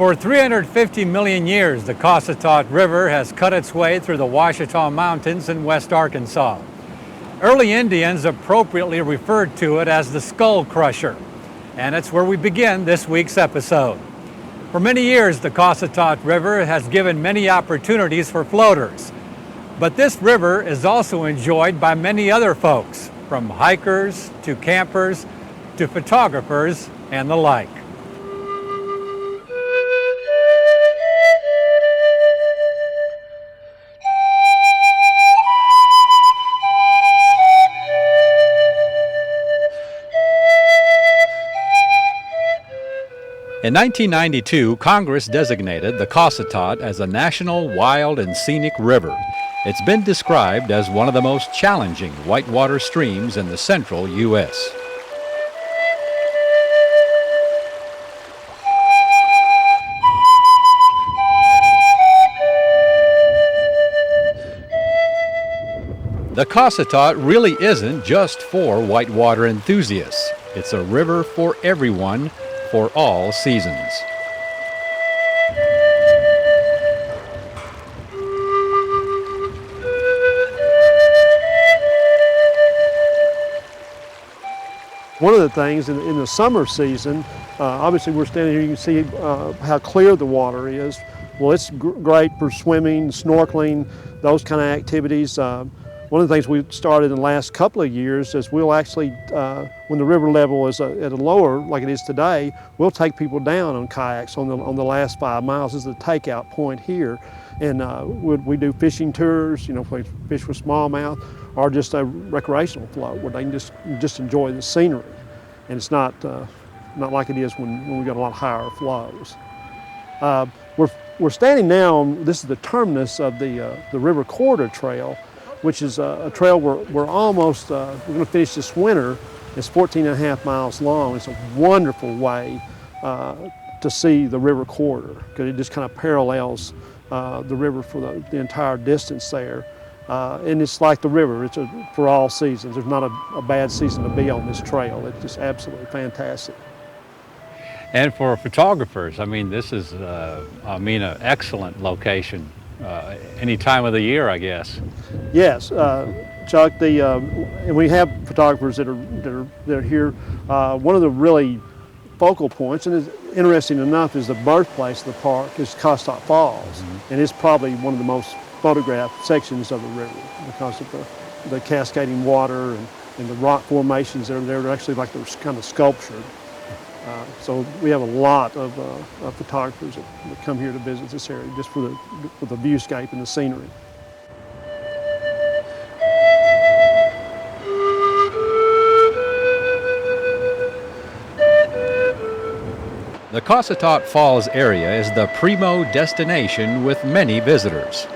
For 350 million years, the Cossatot River has cut its way through the Ouachita Mountains in West Arkansas. Early Indians appropriately referred to it as the Skull Crusher, and it's where we begin this week's episode. For many years, the Cossatot River has given many opportunities for floaters, but this river is also enjoyed by many other folks, from hikers to campers to photographers and the like. In 1992, Congress designated the Cossatot as a national wild and scenic river. It's been described as one of the most challenging whitewater streams in the central U.S. The Cossatot really isn't just for whitewater enthusiasts. It's a river for everyone, for all seasons. One of the things in the summer season, obviously we're standing here, you can see how clear the water is. Well, it's great for swimming, snorkeling, those kind of activities. One of the things we've started in the last couple of years is we'll actually, when the river level is at a lower, like it is today, we'll take people down on kayaks on the last 5 miles. This is the takeout point here. And we do fishing tours, we fish with smallmouth, or just a recreational float where they can just enjoy the scenery. And it's not like it is when we got a lot higher flows. We're standing now on, this is the terminus of the River Corridor Trail, which is a trail we're almost, we're going to finish this winter. It's 14 and a half miles long. It's a wonderful way to see the river corridor, because it just kind of parallels the river for the entire distance there. And it's like the river, it's for all seasons. There's not a bad season to be on this trail. It's just absolutely fantastic. And for photographers, I mean, this is, an excellent location. Any time of the year, I guess. Yes, Chuck. And we have photographers that are here. One of the really focal points, and is interesting enough, is the birthplace of the park is Cossatot Falls, and it's probably one of the most photographed sections of the river because of the cascading water and the rock formations that are there. They're actually like they're kind of sculptured. So we have a lot of photographers that come here to visit this area just for the viewscape and the scenery. The Cossatot Falls area is the primo destination with many visitors.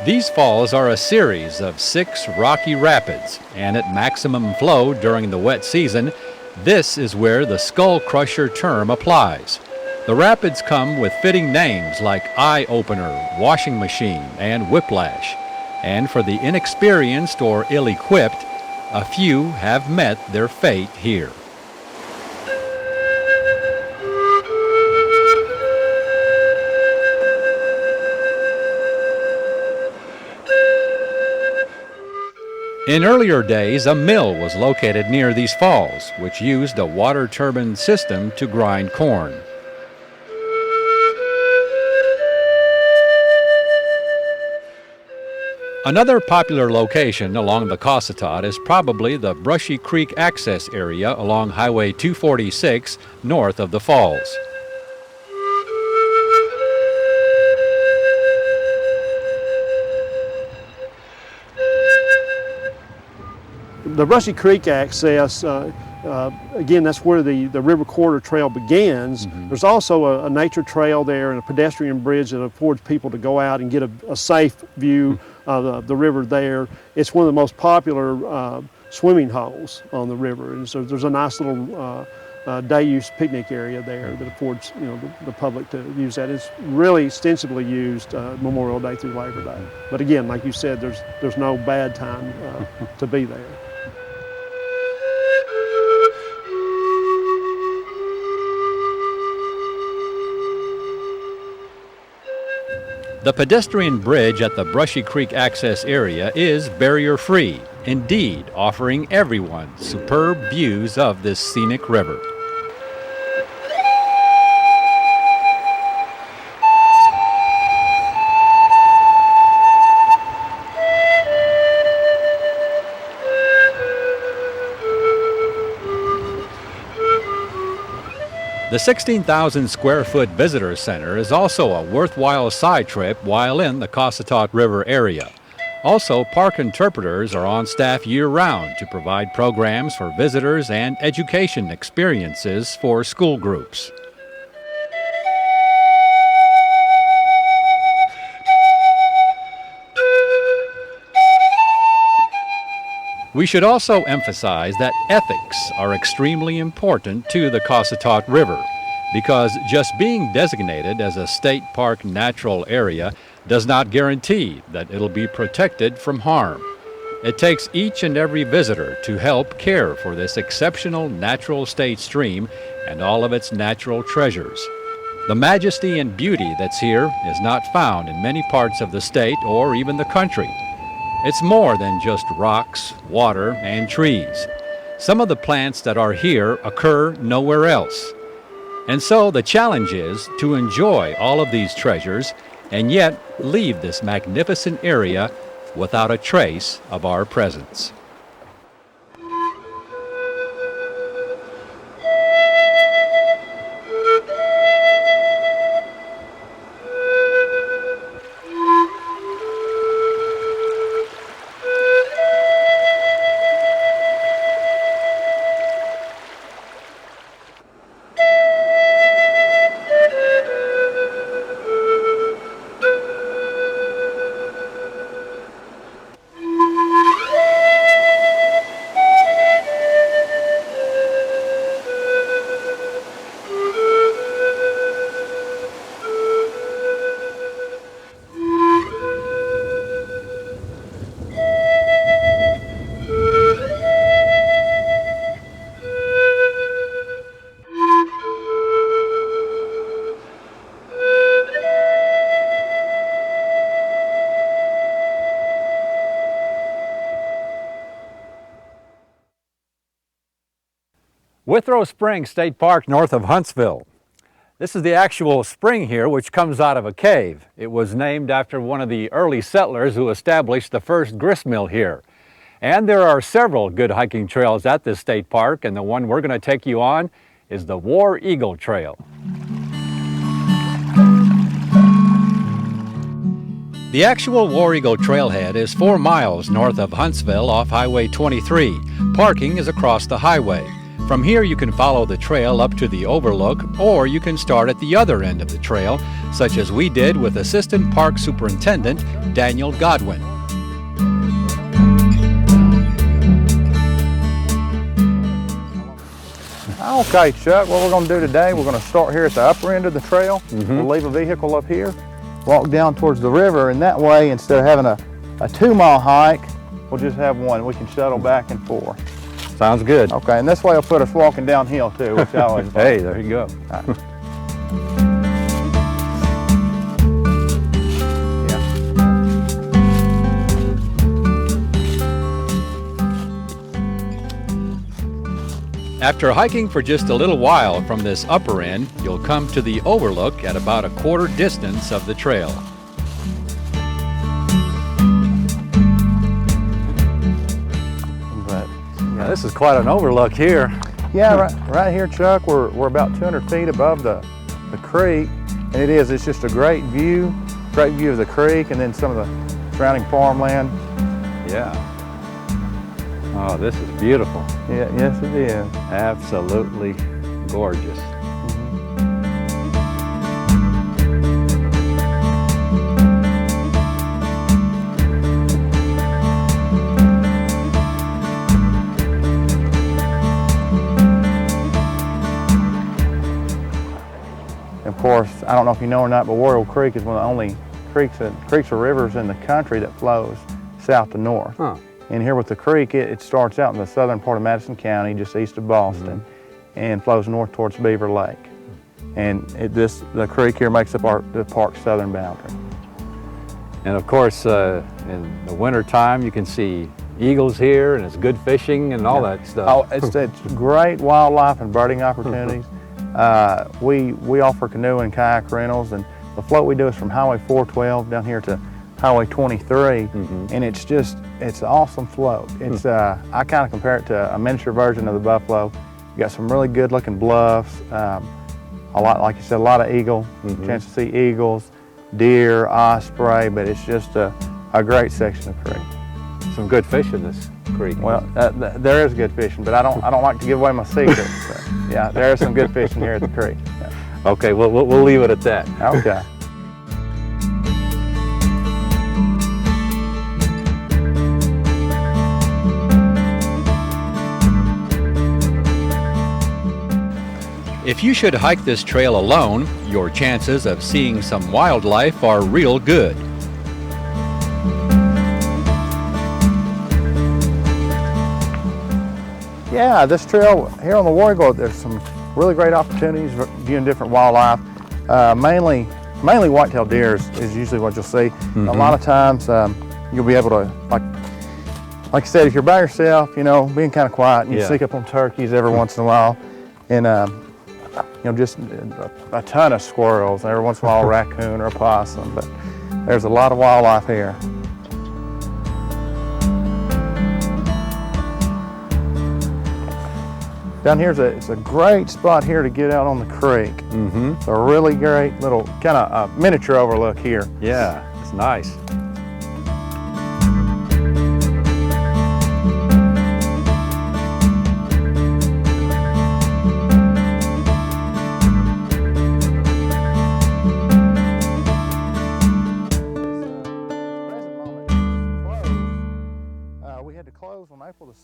These falls are a series of 6 rocky rapids, and at maximum flow during the wet season, this is where the Skull Crusher term applies. The rapids come with fitting names like Eye Opener, Washing Machine, and Whiplash. And for the inexperienced or ill-equipped, a few have met their fate here. In earlier days, a mill was located near these falls, which used a water turbine system to grind corn. Another popular location along the Cossatot is probably the Brushy Creek access area along Highway 246 north of the falls. The Brushy Creek access, again, that's where the River Corridor Trail begins. There's also a nature trail there and a pedestrian bridge that affords people to go out and get a safe view of the river there. It's one of the most popular swimming holes on the river, and so there's a nice little day use picnic area there that affords the public to use that. It's really extensively used Memorial Day through Labor Day. But again, like you said, there's no bad time to be there. The pedestrian bridge at the Brushy Creek access area is barrier-free, indeed offering everyone superb views of this scenic river. The 16,000 square foot visitor center is also a worthwhile side trip while in the Cossatot River area. Also, park interpreters are on staff year-round to provide programs for visitors and education experiences for school groups. We should also emphasize that ethics are extremely important to the Cossatot River, because just being designated as a state park natural area does not guarantee that it'll be protected from harm. It takes each and every visitor to help care for this exceptional natural state stream and all of its natural treasures. The majesty and beauty that's here is not found in many parts of the state or even the country. It's more than just rocks, water, and trees. Some of the plants that are here occur nowhere else. And so the challenge is to enjoy all of these treasures and yet leave this magnificent area without a trace of our presence. Withrow Springs State Park north of Huntsville. This is the actual spring here, which comes out of a cave. It was named after one of the early settlers who established the first grist mill here. And there are several good hiking trails at this state park, and the one we're going to take you on is the War Eagle Trail. The actual War Eagle trailhead is 4 miles north of Huntsville off Highway 23. Parking is across the highway. From here you can follow the trail up to the overlook, or you can start at the other end of the trail, such as we did with Assistant Park Superintendent Daniel Godwin. Okay, Chuck, what we're going to do today, we're going to start here at the upper end of the trail. We'll leave a vehicle up here, walk down towards the river, and that way, instead of having a 2-mile hike, we'll just have one. We can shuttle back and forth. Sounds good. Okay, and this way will put us walking downhill too, which I always like. Hey, there you go. After hiking for just a little while from this upper end, you'll come to the overlook at about a quarter distance of the trail. Yeah, this is quite an overlook here. Yeah, right here, Chuck, we're about 200 feet above the creek, and it's just a great view of the creek and then some of the surrounding farmland. Yeah. Oh, this is beautiful. Yeah, yes it is. Absolutely gorgeous. course, I don't know if you know or not, but Warrior Creek is one of the only creeks or rivers in the country that flows south to north. Huh. And here with the creek, it starts out in the southern part of Madison County, just east of Boston, and flows north towards Beaver Lake. And the creek here makes up the park's southern boundary. And of course, in the winter time, you can see eagles here, and it's good fishing and all that stuff. Oh, it's great wildlife and birding opportunities. We offer canoe and kayak rentals, and the float we do is from Highway 412 down here to Highway 23, and it's an awesome float. It's I kind of compare it to a miniature version of the Buffalo. You got some really good looking bluffs, like you said, a lot of chance to see eagles, deer, osprey, but it's just a great section of creek. Some good fish in this creek. Well, there is good fishing, but I don't like to give away my secrets. But yeah, there is some good fishing here at the creek. Yeah. Okay, we'll leave it at that. Okay. If you should hike this trail alone, your chances of seeing some wildlife are real good. Yeah, this trail here on the Warrior, there's some really great opportunities for viewing different wildlife. Mainly white-tailed deer is usually what you'll see. A lot of times you'll be able to, like I said, if you're by yourself, being kind of quiet, and you sneak up on turkeys every once in a while, and just a ton of squirrels, and every once in a while a raccoon or a possum, but there's a lot of wildlife here. Down here it's a great spot here to get out on the creek. It's a really great little kind of miniature overlook here. Yeah, it's nice.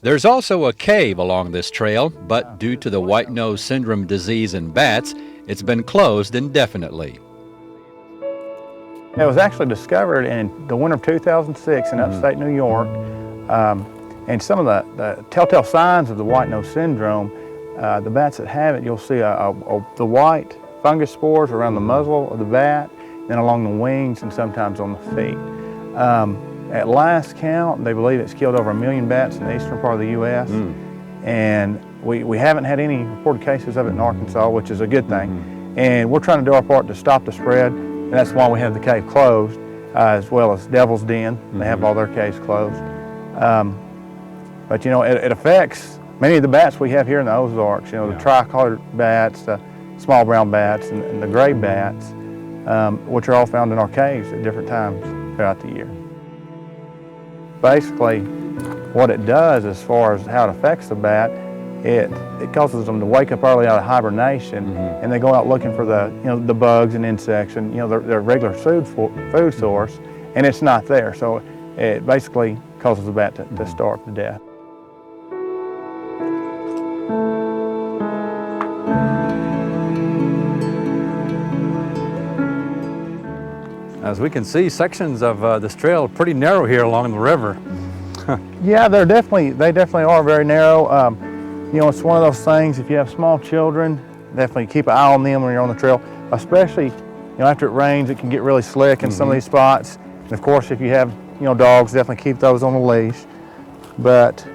There's also a cave along this trail, but due to the white nose syndrome disease in bats, it's been closed indefinitely. It was actually discovered in the winter of 2006 in upstate New York. And some of the telltale signs of the white nose syndrome, the bats that have it, you'll see the white fungus spores around the muzzle of the bat, then along the wings and sometimes on the feet. At last count, they believe it's killed over 1 million bats in the eastern part of the U.S. And we haven't had any reported cases of it in Arkansas, which is a good thing. And we're trying to do our part to stop the spread, and that's why we have the cave closed, as well as Devil's Den. They have all their caves closed. But it affects many of the bats we have here in the Ozarks, the tricolored bats, the small brown bats, and the gray bats, which are all found in our caves at different times throughout the year. Basically, what it does as far as how it affects the bat, it causes them to wake up early out of hibernation, and they go out looking for the bugs and insects and their regular food source, and it's not there. So it basically causes the bat to starve to death. As we can see, sections of this trail are pretty narrow here along the river. Yeah, they definitely are very narrow. It's one of those things, if you have small children, definitely keep an eye on them when you're on the trail, especially after it rains, it can get really slick in some of these spots. And of course, if you have dogs, definitely keep those on the leash. But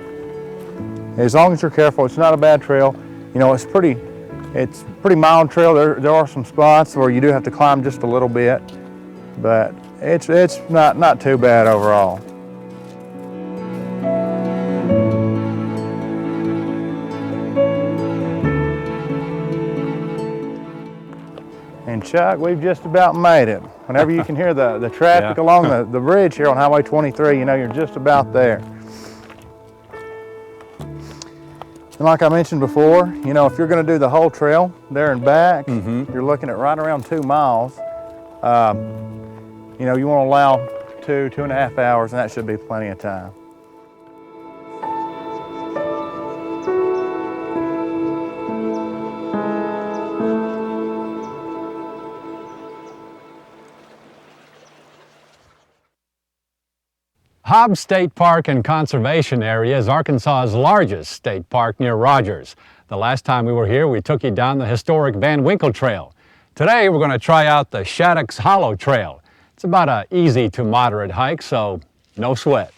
as long as you're careful, it's not a bad trail. It's pretty mild trail. There are some spots where you do have to climb just a little bit, but it's not too bad overall. And Chuck, we've just about made it. Whenever you can hear the traffic along the bridge here on Highway 23, you're just about there. And like I mentioned before, if you're going to do the whole trail there and back, you're looking at right around 2 miles. You want to allow 2.5 hours, and that should be plenty of time. Hobbs State Park and Conservation Area is Arkansas's largest state park near Rogers. The last time we were here, we took you down the historic Van Winkle Trail. Today, we're going to try out the Shaddox Hollow Trail. It's about an easy to moderate hike, so no sweat.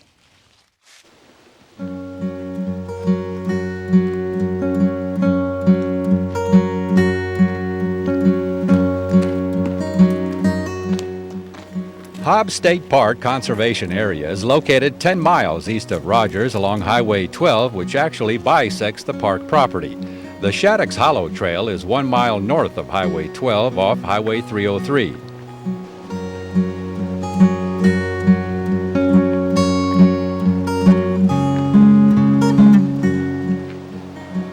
Hobbs State Park Conservation Area is located 10 miles east of Rogers along Highway 12, which actually bisects the park property. The Shaddox Hollow Trail is 1 mile north of Highway 12 off Highway 303.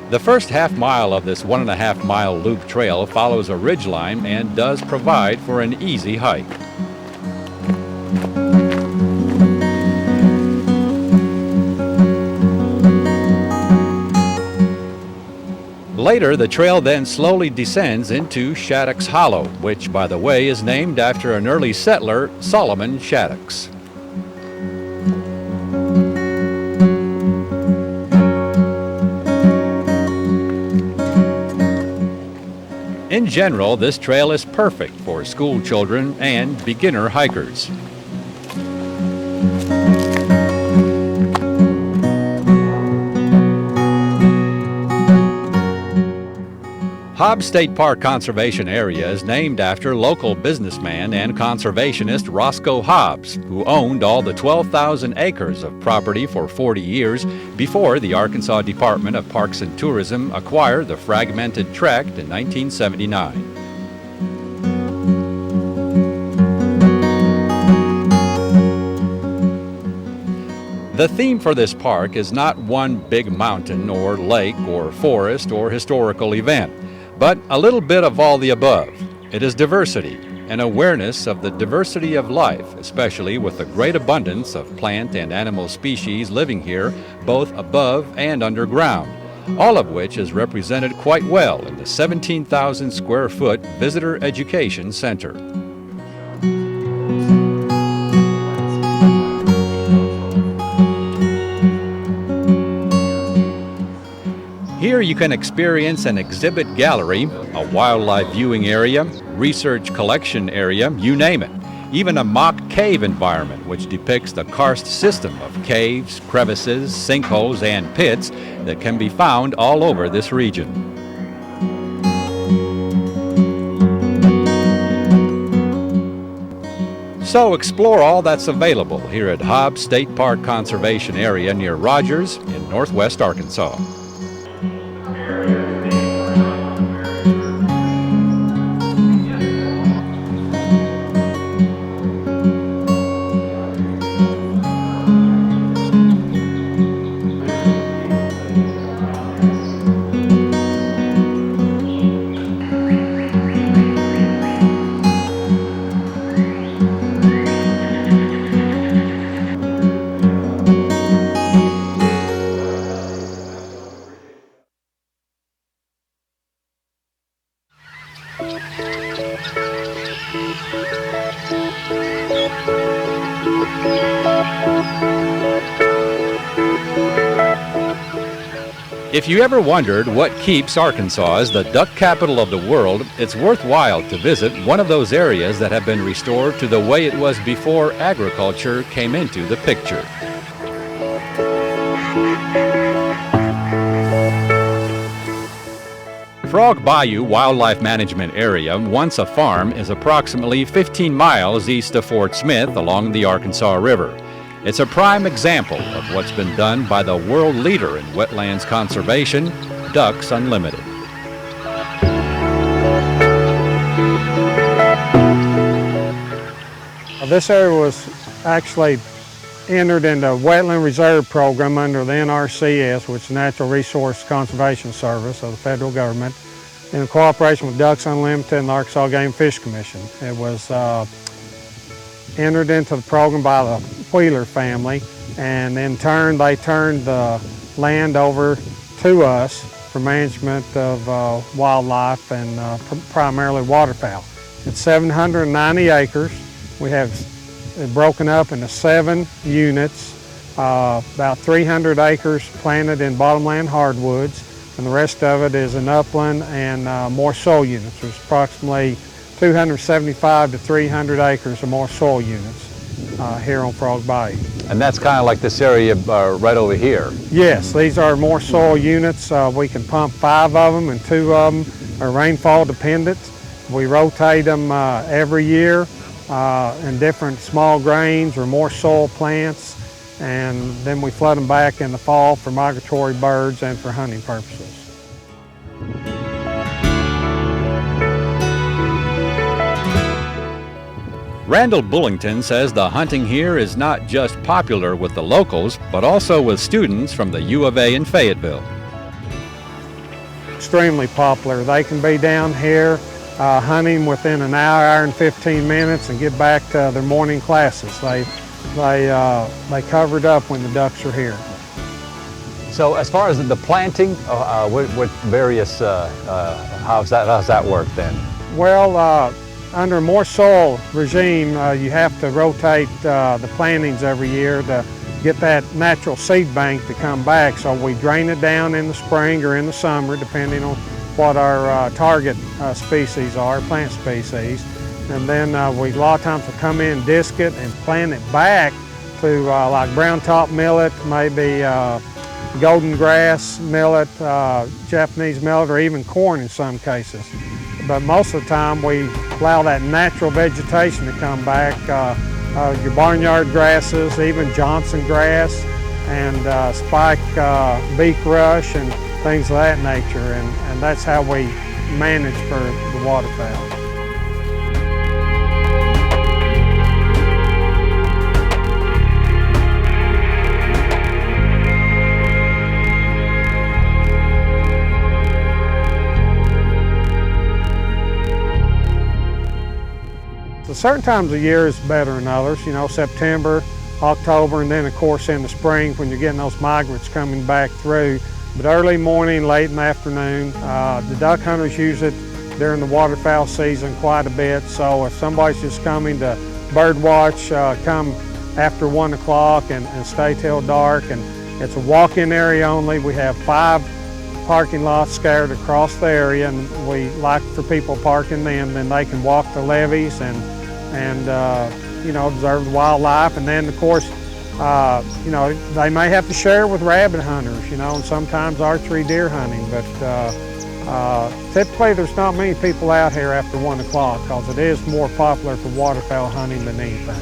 The first half mile of this 1.5 mile loop trail follows a ridgeline and does provide for an easy hike. Later, the trail then slowly descends into Shaddox Hollow, which, by the way, is named after an early settler, Solomon Shaddox. In general, this trail is perfect for school children and beginner hikers. Hobbs State Park Conservation Area is named after local businessman and conservationist Roscoe Hobbs, who owned all the 12,000 acres of property for 40 years before the Arkansas Department of Parks and Tourism acquired the fragmented tract in 1979. The theme for this park is not one big mountain or lake or forest or historical event, but a little bit of all the above. It is diversity, an awareness of the diversity of life, especially with the great abundance of plant and animal species living here, both above and underground, all of which is represented quite well in the 17,000 square foot Visitor Education Center. Here you can experience an exhibit gallery, a wildlife viewing area, research collection area, you name it. Even a mock cave environment which depicts the karst system of caves, crevices, sinkholes, and pits that can be found all over this region. So explore all that's available here at Hobbs State Park Conservation Area near Rogers in northwest Arkansas. If you ever wondered what keeps Arkansas as the duck capital of the world, it's worthwhile to visit one of those areas that have been restored to the way it was before agriculture came into the picture. Frog Bayou Wildlife Management Area, once a farm, is approximately 15 miles east of Fort Smith along the Arkansas River. It's a prime example of what's been done by the world leader in wetlands conservation, Ducks Unlimited. This area was actually entered into a wetland reserve program under the NRCS, which is Natural Resource Conservation Service of the federal government, in cooperation with Ducks Unlimited and the Arkansas Game Fish Commission. It was entered into the program by the Wheeler family, and in turn they turned the land over to us for management of wildlife and primarily waterfowl. It's 790 acres. We have it broken up into 7 units, about 300 acres planted in bottomland hardwoods, and the rest of it is in upland and more soil units. There's approximately 275 to 300 acres of more soil units here on Frog Bayou. And that's kind of like this area right over here. Yes, these are more soil units. We can pump 5 of them, and 2 of them are rainfall dependent. We rotate them every year in different small grains or more soil plants, and then we flood them back in the fall for migratory birds and for hunting purposes. Randall Bullington says the hunting here is not just popular with the locals, but also with students from the U of A in Fayetteville. Extremely popular. They can be down here hunting within an hour and 15 minutes and get back to their morning classes. They cover it up when the ducks are here. So as far as the planting, what various, how's that work then? Well, under a more soil regime, you have to rotate the plantings every year to get that natural seed bank to come back. So we drain it down in the spring or in the summer, depending on what our target species are, plant species. And then we, a lot of times, will come in, disc it, and plant it back to like brown top millet, maybe golden grass millet, Japanese millet, or even corn in some cases. But most of the time we allow that natural vegetation to come back, your barnyard grasses, even Johnson grass, and spike beak rush and things of that nature, and that's how we manage for the waterfowl. Certain times of year is better than others, you know, September, October, and then of course in the spring when you're getting those migrants coming back through. But early morning, late in the afternoon, the duck hunters use it during the waterfowl season quite a bit. So if somebody's just coming to bird watch, come after 1 o'clock and stay till dark. And it's a walk-in area only. We have 5 parking lots scattered across the area, and we like for people parking them. Then they can walk the levees and you know, observe the wildlife. And then of course, you know, they may have to share with rabbit hunters, you know, and sometimes archery deer hunting. But typically there's not many people out here after 1 o'clock because it is more popular for waterfowl hunting than anything.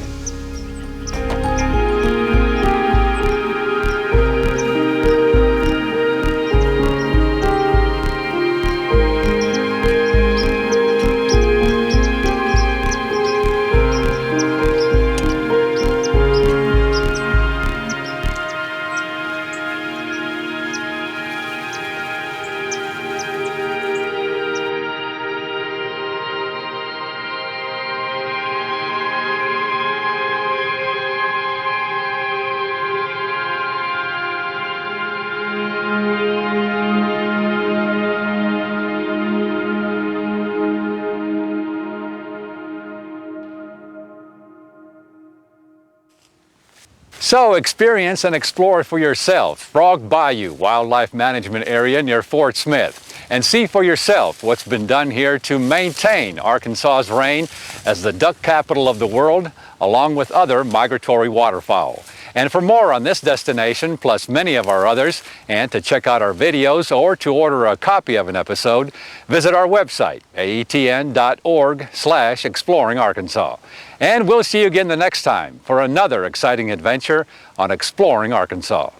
So experience and explore for yourself Frog Bayou Wildlife Management Area near Fort Smith, and see for yourself what's been done here to maintain Arkansas's reign as the duck capital of the world, along with other migratory waterfowl. And for more on this destination, plus many of our others, and to check out our videos or to order a copy of an episode, visit our website, aetn.org/exploringarkansas. And we'll see you again the next time for another exciting adventure on Exploring Arkansas.